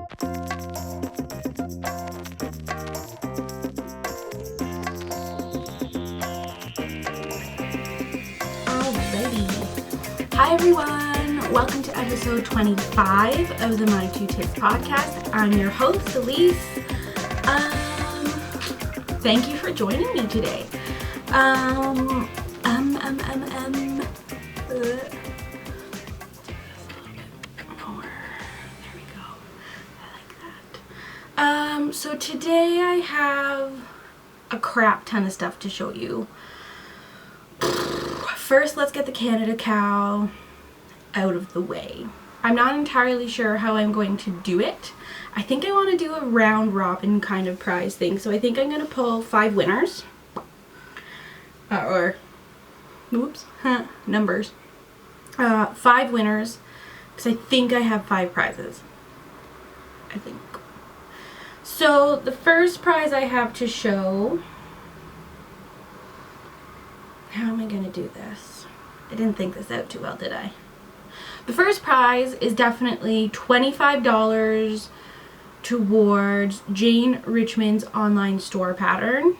Alrighty. Hi everyone, welcome to episode 25 of the My Two Tips podcast. I'm your host, Elise. Thank you for joining me today. So today I have a crap ton of stuff to show you. First, let's get the Canada KAL out of the way. I'm not entirely sure how I'm going to do it. I think I want to do a round robin kind of prize thing. So I think I'm going to pull 5 winners. Numbers. 5 winners. Because I think I have 5 prizes. I think. So the first prize I have to show. How am I going to do this? I didn't think this out too well, did I? The first prize is definitely $25 towards Jane Richmond's online store pattern.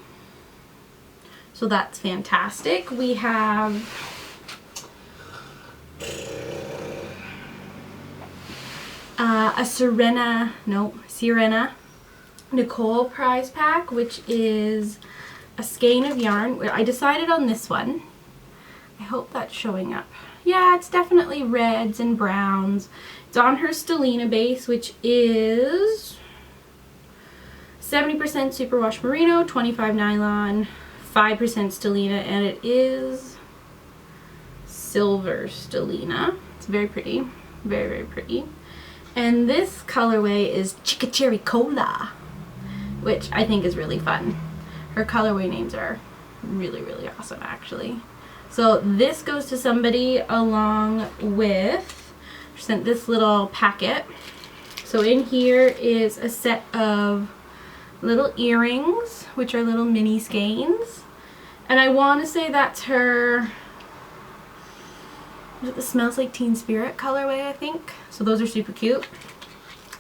So that's fantastic. We have a Sirena Nicole prize pack, which is a skein of yarn. I decided on this one. I hope that's showing up. Yeah, it's definitely reds and browns. It's on her Stellina base, which is 70% superwash merino, 25 nylon, 5% Stellina, and it is silver Stellina. It's very pretty. Very, very pretty. And this colorway is Chica Cherry Cola, which I think is really fun. Her colorway names are really, really awesome, actually. So this goes to somebody along with, sent this little packet. So in here is a set of little earrings, which are little mini skeins. And I want to say that's her, is it the Smells Like Teen Spirit colorway, I think. So those are super cute.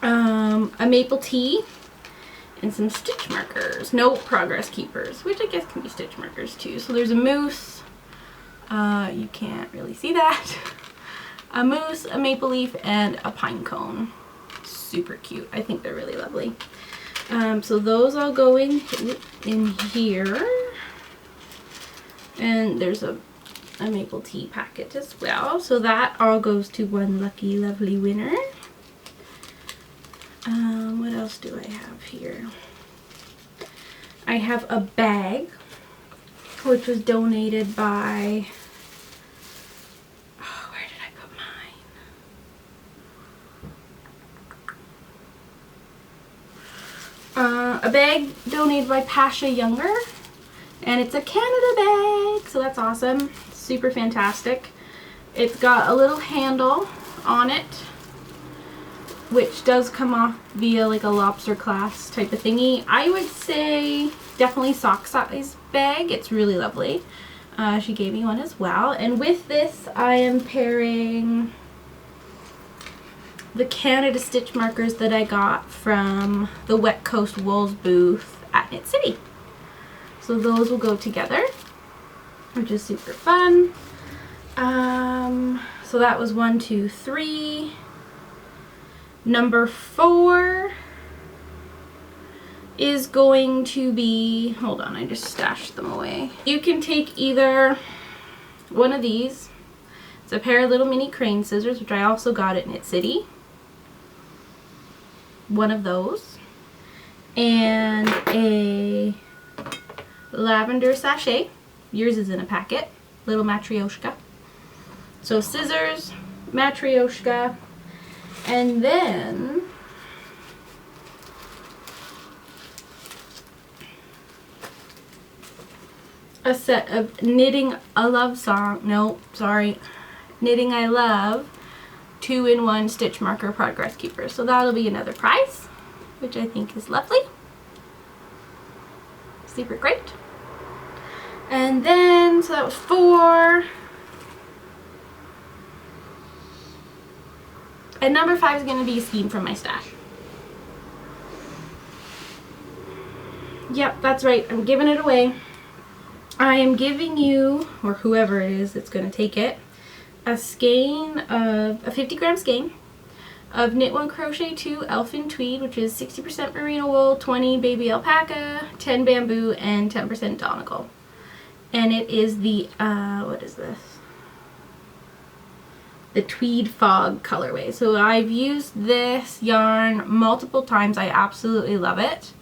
A maple tee. And some stitch markers. No progress keepers, which I guess can be stitch markers too. So there's a moose. You can't really see that. A moose, a maple leaf, and a pine cone. Super cute. I think they're really lovely. So those all go in here. And there's a maple tea packet as well. So that all goes to one lucky, lovely winner. What else do I have here? I have a bag, which was donated by, where did I put mine? A bag donated by Pasha Younger, and it's a Canada bag, so that's awesome. Super fantastic. It's got a little handle on it, which does come off via like a lobster clasp type of thingy. I would say definitely sock size bag. It's really lovely. She gave me one as well. And with this, I am pairing the Canada stitch markers that I got from the Wet Coast Wools booth at Knit City. So those will go together, which is super fun. So that was 1, 2, 3. Number 4 is going to be, hold on, I just stashed them away. You can take either one of these. It's a pair of little mini crane scissors, which I also got at Knit City. One of those. And a lavender sachet. Yours is in a packet. Little matryoshka. So scissors, matryoshka, and then a set of Knitting I Love 2-in-1 stitch marker progress keepers. So that'll be another prize, which I think is lovely. Super great. And then, so that was 4. And number 5 is going to be a skein from my stash. Yep, that's right. I'm giving it away. I am giving you, or whoever it is that's going to take it, a 50-gram skein of Knit One Crochet 2 Elfin Tweed, which is 60% merino wool, 20 baby alpaca, 10 bamboo, and 10% donegal. And it is the, what is this? The Tweed Fog colorway. So I've used this yarn multiple times. I absolutely love it.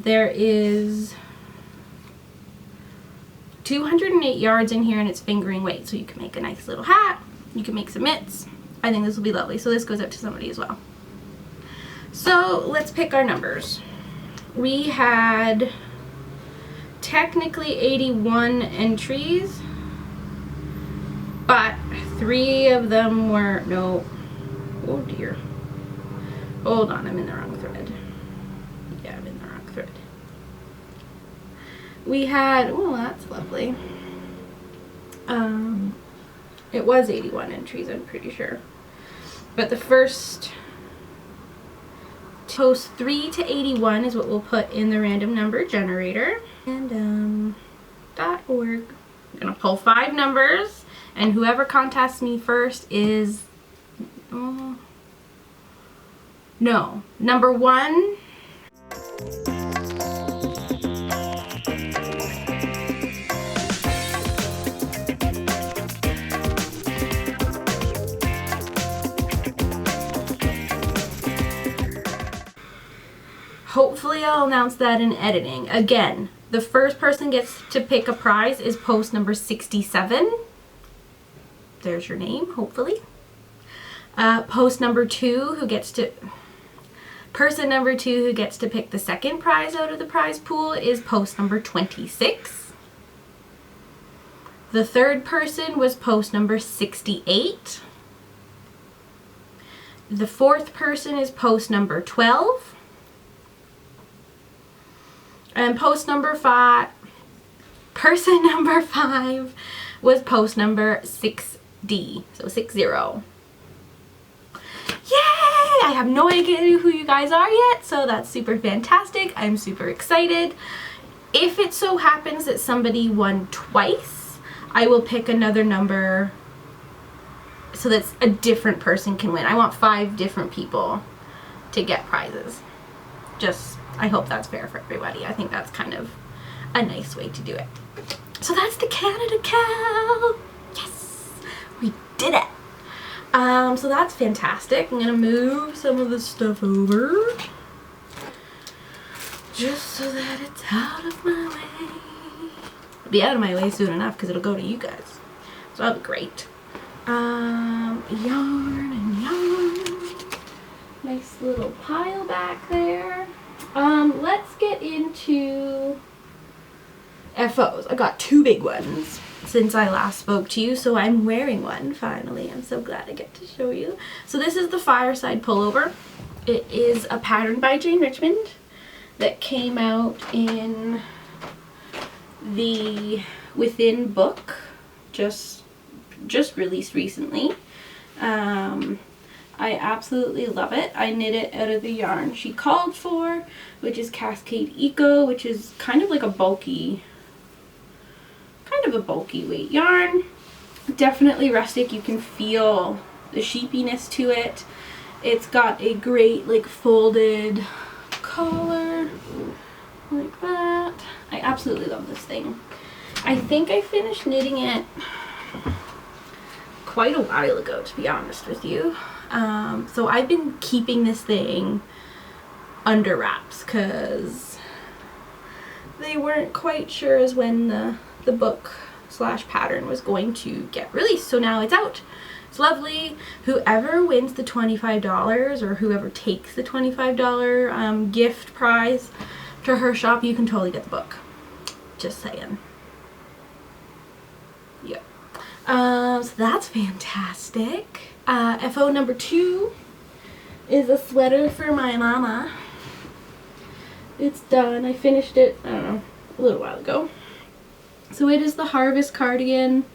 There is 208 yards in here and it's fingering weight, so you can make a nice little hat, you can make some mitts. I think this will be lovely, so this goes out to somebody as well. So let's pick our numbers. We had technically 81 entries, but 3 of them were, no, oh dear, hold on, I'm in the wrong thread. Yeah, I'm in the wrong thread. We had, well, that's lovely. It was 81 entries, I'm pretty sure. But the first post 3 to 81 is what we'll put in the random number generator. And .org. I'm gonna pull 5 numbers, and whoever contacts me first is no, number 1. Hopefully I'll announce that in editing. Again, the first person gets to pick a prize is post number 67. There's your name, hopefully. Post number 2, person number 2 who gets to pick the second prize out of the prize pool is post number 26. The third person was post number 68. The fourth person is post number 12. And person number 5 was post number 6D, so 60. Yay! I have no idea who you guys are yet, so that's super fantastic. I'm super excited. If it so happens that somebody won twice, I will pick another number so that a different person can win. I want 5 different people to get prizes. I hope that's fair for everybody. I think that's kind of a nice way to do it. So that's the Canada KAL. Yes, we did it. So that's fantastic. I'm gonna move some of the stuff over just so that it's out of my way. It'll be out of my way soon enough because it'll go to you guys. So that'll be great. Yarn and yarn. Nice little pile back there. Let's get into FOs. I got 2 big ones since I last spoke to you, so I'm wearing one finally. I'm so glad I get to show you. So this is the Fireside Pullover. It is a pattern by Jane Richmond that came out in the Within book, just released recently. I absolutely love it. I knit it out of the yarn she called for, which is Cascade Eco, which is kind of like a bulky weight yarn. Definitely rustic. You can feel the sheepiness to it. It's got a great like folded collar like that. I absolutely love this thing. I think I finished knitting it quite a while ago, to be honest with you. So I've been keeping this thing under wraps because they weren't quite sure as when the book / pattern was going to get released. So now it's out. It's lovely. Whoever wins the $25 or whoever takes the $25 gift prize to her shop, you can totally get the book. Just saying. Yep. So that's fantastic. FO number 2 is a sweater for my mama. It's done. I finished it, I don't know, a little while ago. So it is the Harvest cardigan.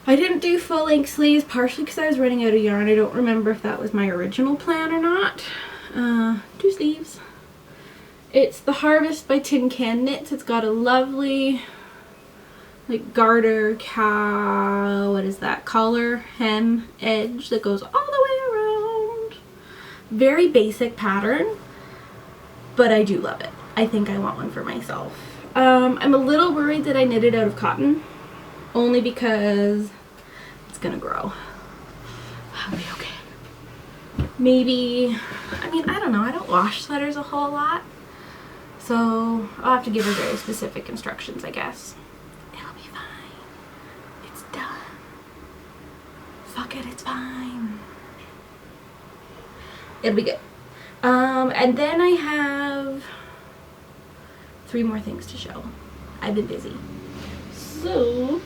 I didn't do full length sleeves, partially because I was running out of yarn. I don't remember if that was my original plan or not. 2 sleeves. It's the Harvest by Tin Can Knits. It's got a lovely like garter what is that, collar hem edge that goes all the way around. Very basic pattern, but I do love it. I think I want one for myself. I'm a little worried that I knit it out of cotton, only because it's gonna grow. I'll be okay. Maybe, I mean, I don't know, I don't wash sweaters a whole lot, so I'll have to give her very specific instructions, I guess. It'll be fine. It's done. Fuck it, it's fine. It'll be good. And then I have 3 more things to show. I've been busy. So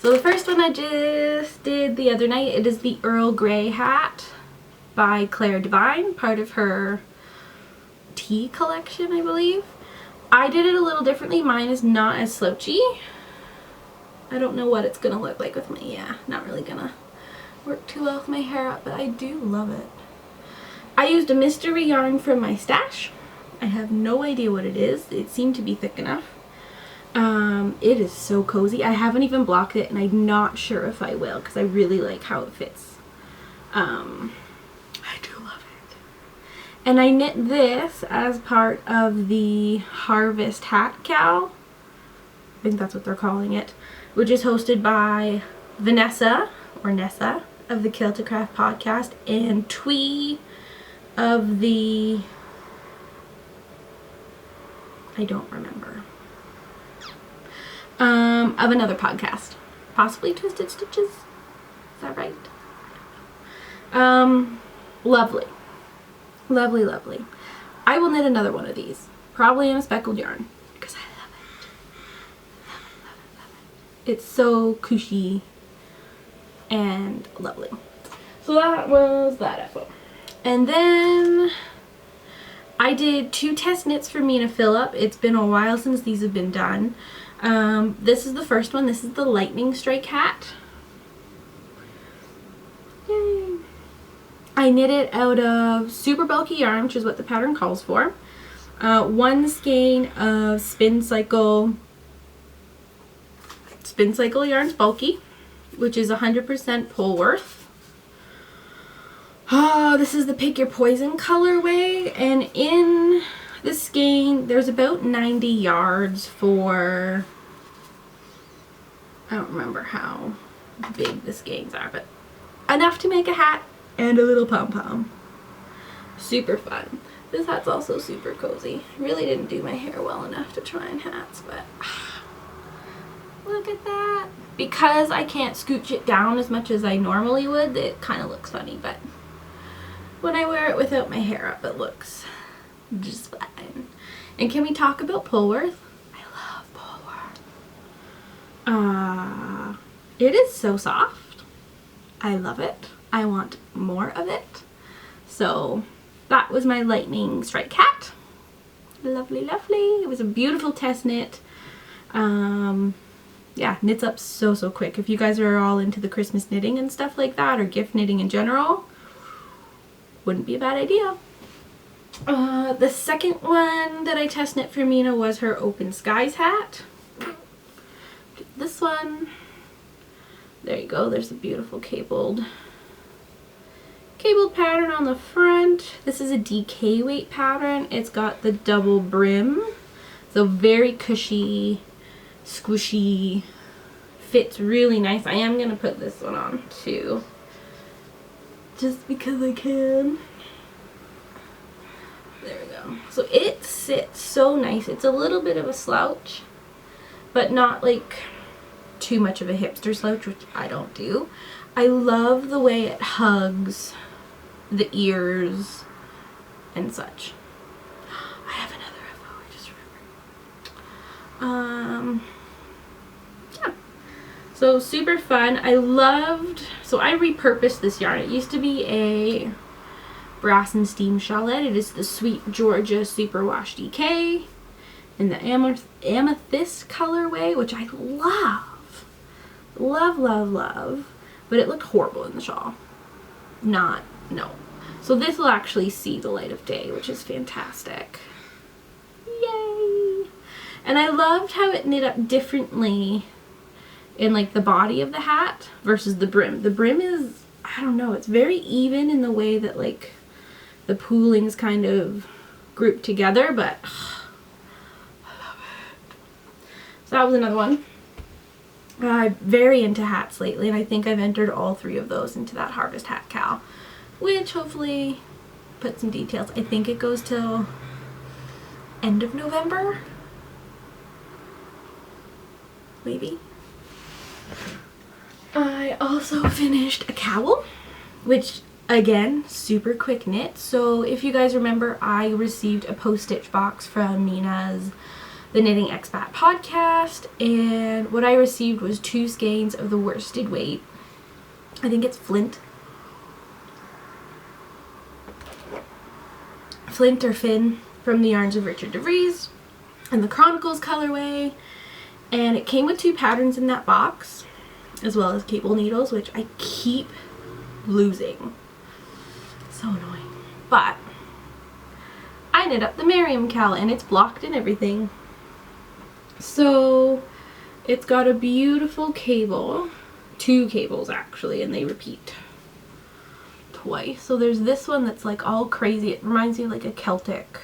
the first one I just did the other night, it is the Earl Grey hat by Claire Devine, part of her tea collection, I believe. I did it a little differently. Mine is not as slouchy. I don't know what it's gonna look like with me. Yeah, not really gonna work too well with my hair up, but I do love it. I used a mystery yarn from my stash. I have no idea what it is. It seemed to be thick enough. It is so cozy. I haven't even blocked it, and I'm not sure if I will because I really like how it fits. I do love it. And I knit this as part of the Harvest Hat Cowl. I think that's what they're calling it, which is hosted by Vanessa, or Nessa, of the Kill to Craft podcast, and Twee of the... I don't remember. Of another podcast. Possibly Twisted Stitches? Is that right? Lovely. Lovely, lovely. I will knit another one of these. Probably in a speckled yarn. Because I love it. Love it, love it, love it. It's so cushy and lovely. So that was that info. And then I did 2 test knits for Mina Phillip. It's been a while since these have been done. This is the first one. This is the Lightning Strike hat. Yay. I knit it out of super bulky yarn, which is what the pattern calls for. 1 skein of Spin Cycle yarns, bulky, which is 100% Polworth. This is the Pick Your Poison colorway, and in this skein there's about 90 yards for, I don't remember how big the skeins are, but enough to make a hat and a little pom-pom. Super fun. This hat's also super cozy. Really didn't do my hair well enough to try on hats, but look at that. Because I can't scooch it down as much as I normally would, it kind of looks funny, but when I wear it without my hair up, it looks just fine. And can we talk about Polworth? I love Polworth. It is so soft. I love it. I want more of it. So that was my Lightning Strike hat. Lovely, lovely. It was a beautiful test knit. Yeah, knits up so quick. If you guys are all into the Christmas knitting and stuff like that, or gift knitting in general, wouldn't be a bad idea. The second one that I test knit for Mina was her Open Skies hat. This one. There you go. There's a beautiful cabled pattern on the front. This is a DK weight pattern. It's got the double brim. So very cushy, squishy, fits really nice. I am going to put this one on too, just because I can. There we go. So it sits so nice. It's a little bit of a slouch, but not like too much of a hipster slouch, which I don't do. I love the way it hugs the ears and such. I have another info, I just remembered. Yeah. So super fun. I repurposed this yarn. It used to be a Brass and Steam Shawlette. It is the Sweet Georgia Superwash DK in the amethyst colorway, which I love. Love, love, love. But it looked horrible in the shawl. No. So this will actually see the light of day, which is fantastic. Yay! And I loved how it knit up differently in like the body of the hat versus the brim. The brim is, I don't know, it's very even in the way that like the pooling's kind of grouped together, but I love it. So that was another one. I'm very into hats lately, and I think I've entered all 3 of those into that Harvest Hat Cal, which hopefully put some details. I think it goes till end of November, maybe. I also finished a cowl, which again, super quick knit. So if you guys remember, I received a post-stitch box from Nina's The Knitting Expat podcast, and what I received was 2 skeins of the worsted weight. I think it's Flint or Finn from the Yarns of Richard DeVries and the Chronicles colorway, and it came with 2 patterns in that box as well as cable needles, which I keep losing. So annoying. But I knit up the Miriam Cal, and it's blocked and everything. So it's got a beautiful cable, 2 cables actually, and they repeat twice. So there's this one that's like all crazy. It reminds me of like a Celtic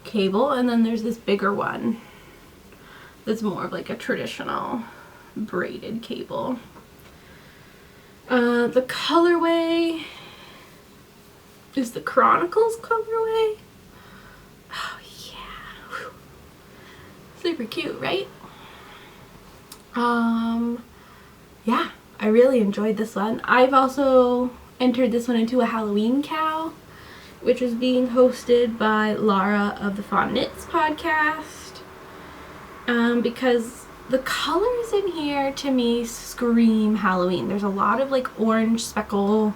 cable, and then there's this bigger one that's more of like a traditional braided cable. The colorway is the Chronicles colorway. Oh yeah. Whew. Super cute, right? Yeah, I really enjoyed this one. I've also entered this one into a Halloween cowl, which is being hosted by Lara of the Fawn Knits podcast, because the colors in here to me scream Halloween. There's a lot of like orange speckle,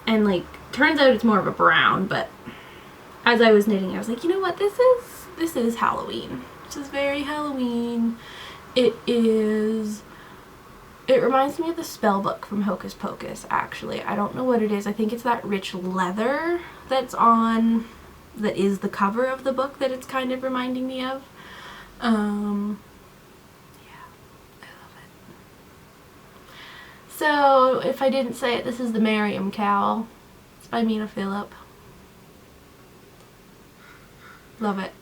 and like turns out it's more of a brown, but as I was knitting I was like, you know what, this is Halloween. This is very Halloween. It reminds me of the spell book from Hocus Pocus, actually. I don't know what it is. I think it's that rich leather that is the cover of the book that it's kind of reminding me of. Yeah, I love it. So, if I didn't say it, this is the Miriam Cowl. It's by Mina Phillip. Love it.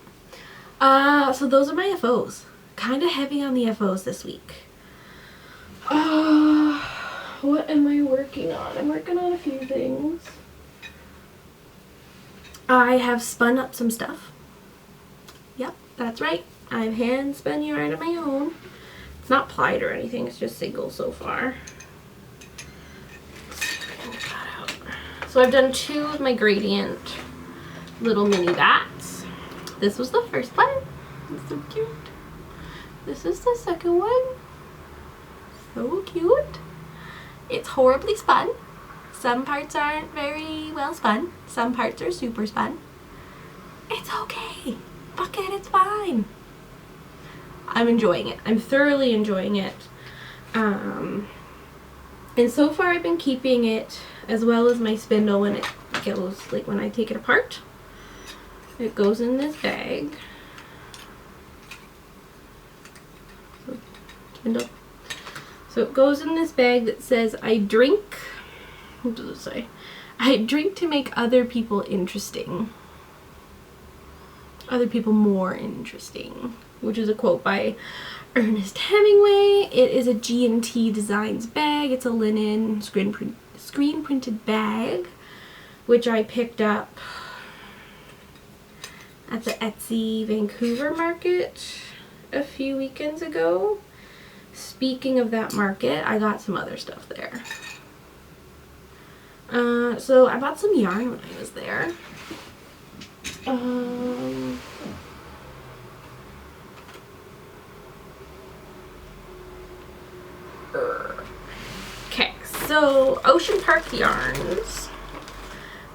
So those are my FOs. Kind of heavy on the FOs this week. What am I working on? I'm working on a few things. I have spun up some stuff. Yep, that's right. I've hand spun yarn of my own. It's not plied or anything, it's just single so far. So I've done 2 of my gradient little mini bats. This was the first one. It's so cute. This is the second one. So cute. It's horribly spun. Some parts aren't very well spun. Some parts are super spun. It's okay. Fuck it, it's fine. I'm enjoying it. I'm thoroughly enjoying it. And so far I've been keeping it, as well as my spindle, when it goes, like when I take it apart. It goes in this bag. Spindle. So it goes in this bag that says, I drink, what does it say? I drink to make other people interesting. Other people more interesting. Which is a quote by Ernest Hemingway. It is a G&T Designs bag. It's a linen screen printed bag, which I picked up at the Etsy Vancouver market a few weekends ago. Speaking of that market, I got some other stuff there. So I bought some yarn when I was there. Okay, so Ocean Park Yarns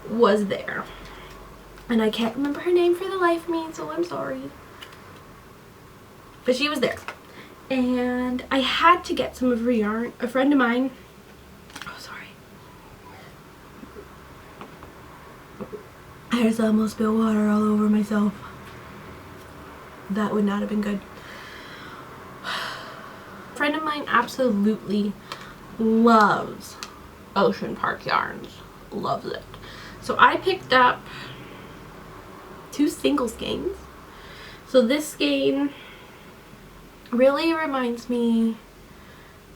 was there. And I can't remember her name for the life of me, so I'm sorry. But she was there. And I had to get some of her yarn. A friend of mine, oh sorry, I just almost spilled water all over myself. That would not have been good. A friend of mine absolutely loves Ocean Park yarns. Loves it. So I picked up 2 single skeins. So this skein really reminds me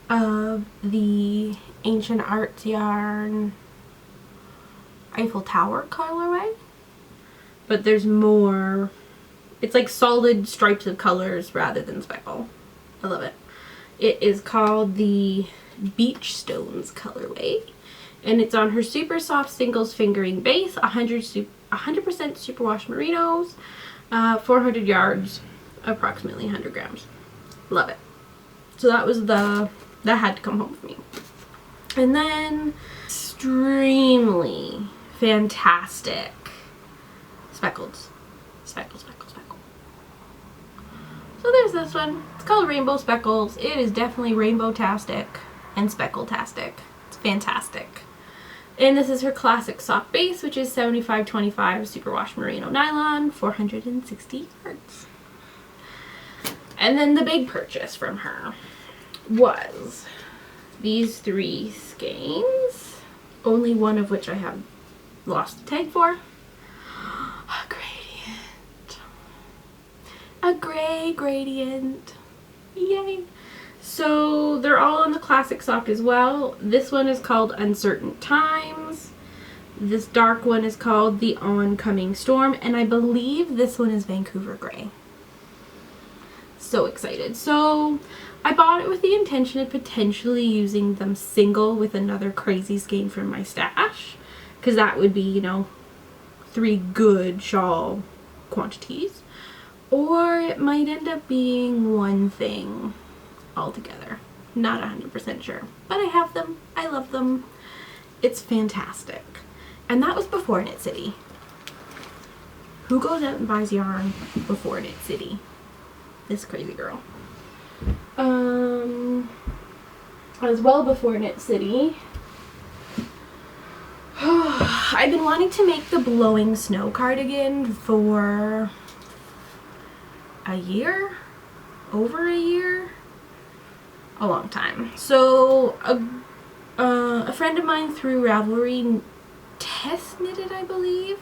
of the Ancient Arts yarn Eiffel Tower colorway, but there's more, it's like solid stripes of colors rather than speckle. I love it. It is called the Beach Stones colorway, and it's on her super soft singles fingering base, 100% superwash merinos, 400 yards, approximately 100 grams. Love it. So that was that had to come home with me. And then extremely fantastic speckle. So there's this one. It's called Rainbow Speckles. It is definitely rainbow-tastic and speckle-tastic. It's fantastic. And this is her classic soft base, which is 75-25 superwash merino nylon, 460 yards. And then the big purchase from her was these 3 skeins, only one of which I have lost the tag for. A gradient. A gray gradient. Yay. So they're all on the classic soft as well. This one is called Uncertain Times. This dark one is called The Oncoming Storm, and I believe this one is Vancouver Gray. So excited. So I bought it with the intention of potentially using them single with another crazy skein from my stash, because that would be, you know, 3 good shawl quantities, or it might end up being one thing altogether. Not 100% sure, but I have them. I love them. It's fantastic. And that was before Knit City. Who goes out and buys yarn before Knit City? This crazy girl. As well before Knit City. I've been wanting to make the Blowing Snow cardigan for a year? Over a year? A long time. So a friend of mine through Ravelry test knitted, I believe.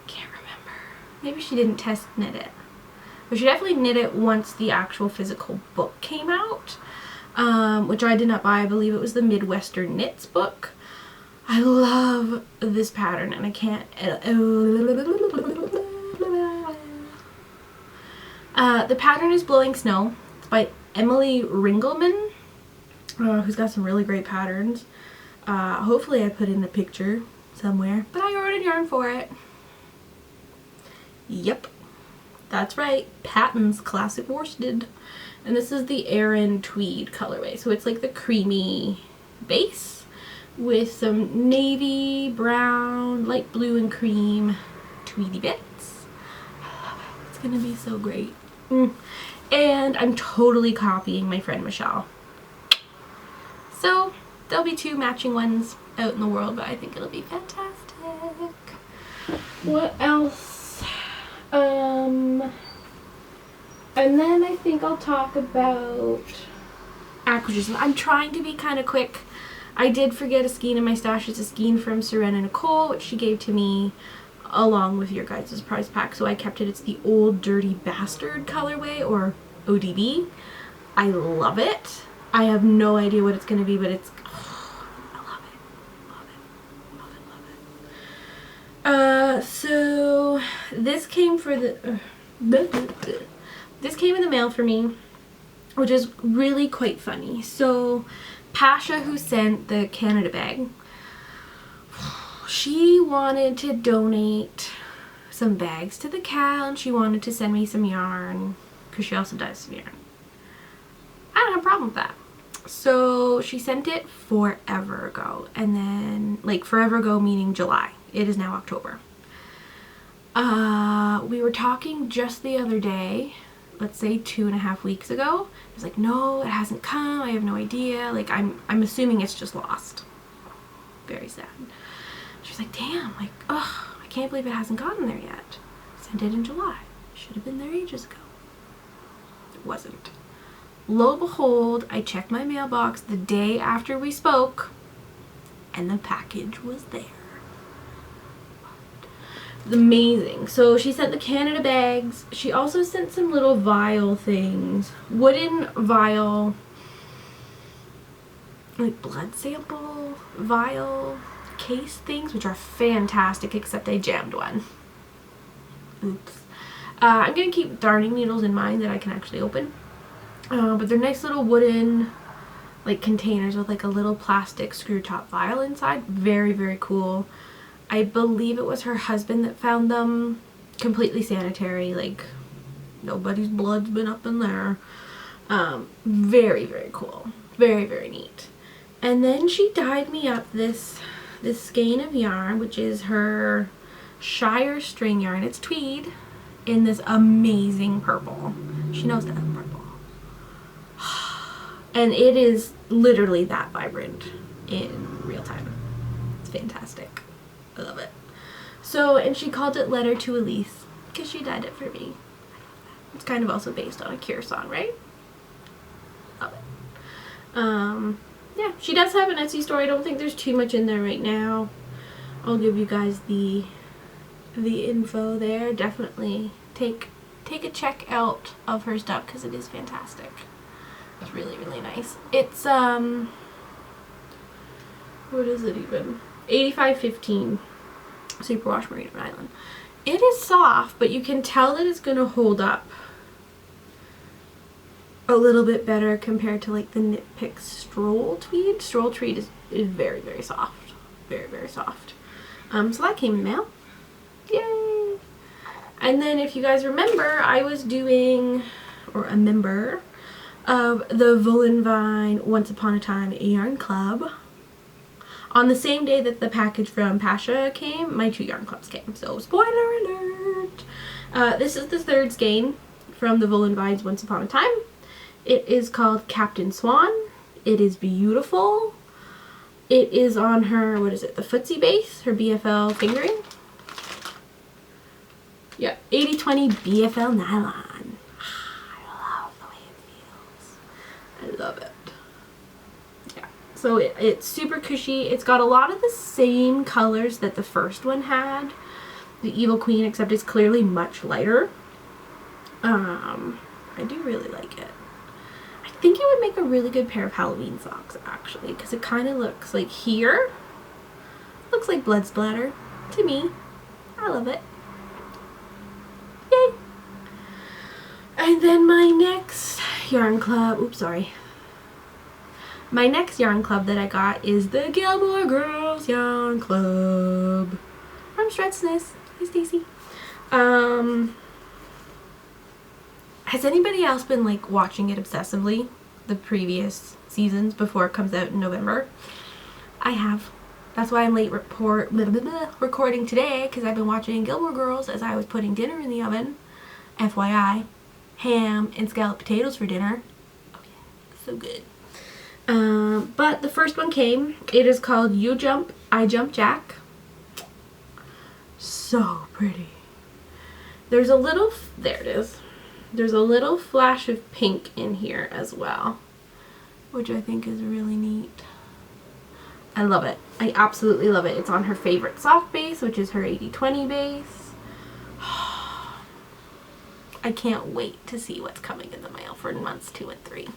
Can't remember. Maybe she didn't test knit it. But she definitely knit it once the actual physical book came out, which I did not buy. I believe it was the Midwestern Knits book. I love this pattern, and I can't. The pattern is Blowing Snow. It's by Emily Ringelman, who's got some really great patterns. Hopefully I put in the picture somewhere, but I ordered yarn for it. Yep. That's right, Patton's Classic Worsted. And this is the Aran Tweed colorway. So it's like the creamy base with some navy, brown, light blue, and cream tweedy bits. I love it. It's gonna be so great. And I'm totally copying my friend Michelle. So there'll be 2 matching ones out in the world, but I think it'll be fantastic. What else? And then I think I'll talk about acquisitions. I'm trying to be kind of quick. I did forget a skein in my stash. It's a skein from Serena Nicole, which she gave to me along with your guys' prize pack, so I kept it. It's the Old Dirty Bastard colorway, or ODB. I love it. I have no idea what it's going to be, but it's, oh, I love it. Love it. Love it. Love it. So this came for the, this came in the mail for me, which is really quite funny. So Pasha, who sent the Canada bag, she wanted to donate some bags to the KAL, and she wanted to send me some yarn because she also does some yarn. I don't have a problem with that. So she sent it forever ago, and then, like, forever ago meaning July. It is now October. We were talking just the other day, let's say 2.5 weeks ago. I was like, no, it hasn't come. I have no idea. Like, I'm assuming it's just lost. Very sad. She was like, damn, like, ugh, I can't believe it hasn't gotten there yet. Sent it in July. Should have been there ages ago. It wasn't. Lo and behold, I checked my mailbox the day after we spoke, and the package was there. Amazing. So she sent the Canada bags. She also sent some little vial things. Wooden vial, like blood sample vial case things, which are fantastic, except I jammed one. Oops. I'm going to keep darning needles in mind that I can actually open. But they're nice little wooden like containers with like a little plastic screw top vial inside. Very, very cool. I believe it was her husband that found them. Completely sanitary, like nobody's blood's been up in there. Very, very cool. Very, very neat. And then she dyed me up this skein of yarn, which is her Shire string yarn. It's tweed in this amazing purple. She knows that I'm purple. And it is literally that vibrant in real time. It's fantastic. I love it. So, and she called it Letter to Elise because she dyed it for me. It's kind of also based on a Cure song, right? Love it. Yeah, she does have an Etsy store. I don't think there's too much in there right now. I'll give you guys the info there. Definitely take a check out of her stuff because it is fantastic. It's really, really nice. It's what is it even? 8515 Superwash Merino Nylon. It is soft, but you can tell that it's going to hold up a little bit better compared to like the Knit Picks Stroll Tweed. Stroll Tweed is very, very soft. Very, very soft. So that came in mail. Yay! And then if you guys remember, I was doing, or a member of the Vine Once Upon a Time Yarn Club. On the same day that the package from Pasha came, my 2 yarn clubs came. So, spoiler alert! This is the 3rd skein from the Vine's Once Upon a Time. It is called Captain Swan. It is beautiful. It is on her, what is it, the footsie base, her BFL fingering. Yeah, 80/20 BFL nylon. I love the way it feels. I love it. So it's super cushy. It's got a lot of the same colors that the first one had, the Evil Queen, except it's clearly much lighter. I do really like it. I think it would make a really good pair of Halloween socks, actually, because it kind of looks like here. Looks like blood splatter to me. I love it. Yay! And then my next yarn club, oops, sorry. My next yarn club that I got is the Gilmore Girls Yarn Club from Shredsness. Hi, Stacy. Has anybody else been like watching it obsessively, the previous seasons before it comes out in November? I have. That's why I'm late recording today, because I've been watching Gilmore Girls as I was putting dinner in the oven. FYI, ham and scalloped potatoes for dinner. Oh yeah, so good. But the first one came. It is called You Jump, I Jump Jack. So pretty. There's a little, there it is. There's a little flash of pink in here as well, which I think is really neat. I love it. I absolutely love it. It's on her favorite soft base, which is her 80/20 base. I can't wait to see what's coming in the mail for months 2 and 3.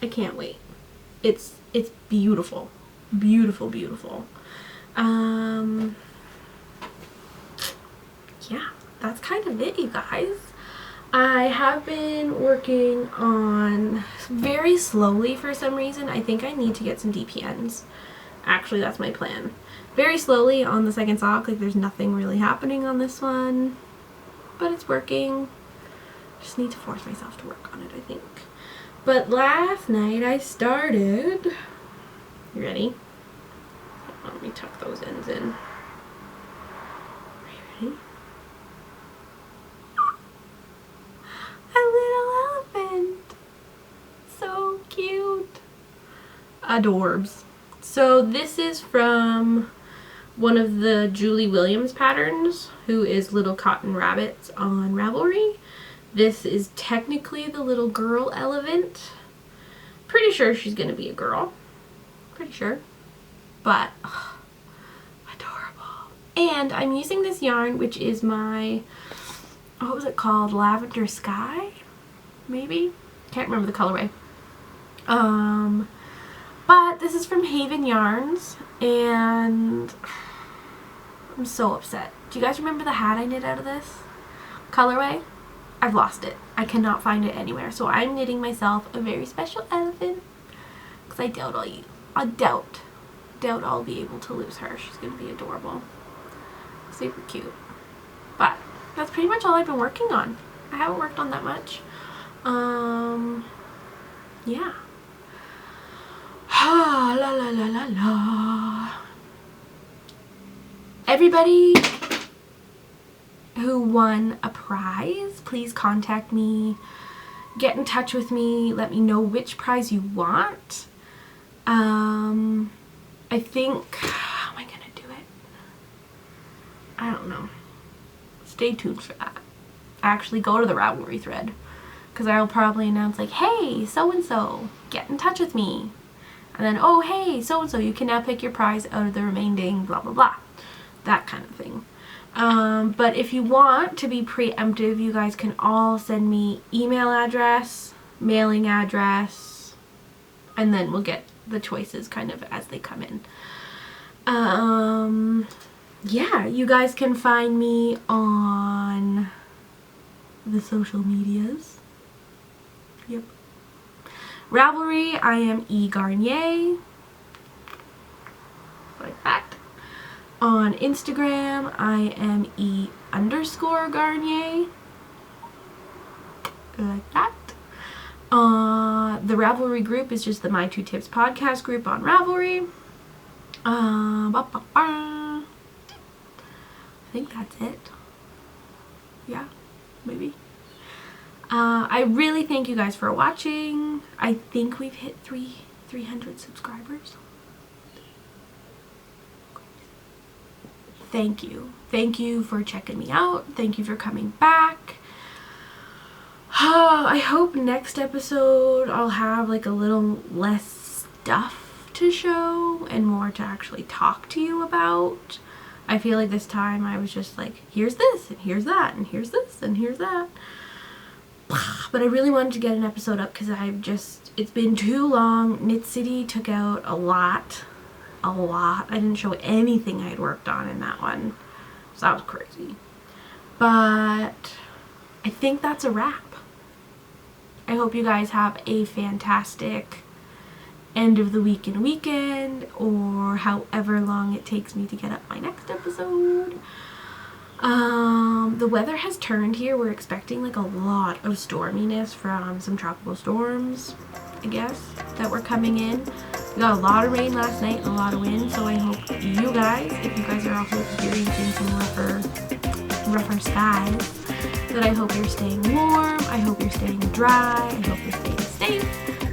I can't wait. It's beautiful. Beautiful, beautiful. Yeah, that's kind of it, you guys. I have been working on very slowly for some reason. I think I need to get some DPNs. Actually, that's my plan. Very slowly on the second sock. Like, there's nothing really happening on this one, but it's working. Just need to force myself to work on it, I think. But last night I started, you ready? Let me tuck those ends in. Are you ready? A little elephant. So cute. Adorbs. So this is from one of the Julie Williams patterns, who is Little Cotton Rabbits on Ravelry. This is technically the little girl elephant. Pretty sure she's gonna be a girl. Pretty sure. But, adorable. And I'm using this yarn, which is my, what was it called? Lavender Sky? Maybe? Can't remember the colorway. But this is from Haven Yarns, and I'm so upset. Do you guys remember the hat I knit out of this colorway? I've lost it. I cannot find it anywhere. So I'm knitting myself a very special elephant, because I doubt I'll be able to lose her. She's going to be adorable. Super cute. But that's pretty much all I've been working on. I haven't worked on that much. Yeah. La la la la la. Everybody who won a prize, please contact me. Get in touch with me. Let me know which prize you want. I think, how am I gonna do it? I don't know. Stay tuned for that. Actually go to the Ravelry thread, because I'll probably announce like, hey, so-and-so, get in touch with me. And then, oh, hey, so-and-so, you can now pick your prize out of the remaining blah, blah, blah. That kind of thing. But if you want to be preemptive, you guys can all send me email address, mailing address, and then we'll get the choices kind of as they come in. Yeah, you guys can find me on the social medias. Yep. Ravelry, I am E Garnier, like that. On Instagram, I am E_Garnier, like that. The Ravelry group is just the My Two Tips podcast group on Ravelry. I think that's it. Yeah, maybe. I really thank you guys for watching. I think we've hit 300 subscribers. Thank you. Thank you for checking me out. Thank you for coming back. I hope next episode I'll have like a little less stuff to show and more to actually talk to you about. I feel like this time I was just like, here's this and here's that and here's this and here's that. But I really wanted to get an episode up because it's been too long. Knit City took out a lot. I didn't show anything I had worked on in that one. So that was crazy. But I think that's a wrap. I hope you guys have a fantastic end of the week and weekend, or however long it takes me to get up my next episode. The weather has turned here. We're expecting like a lot of storminess from some tropical storms, I guess, that were coming in. We got a lot of rain last night and a lot of wind, so I hope you guys, if you guys are also experiencing some rougher skies, that I hope you're staying warm, I hope you're staying dry, I hope you're staying safe,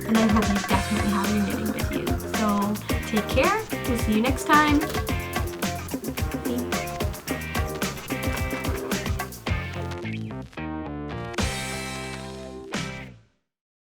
and I hope you definitely have your knitting with you. So take care. We'll see you next time.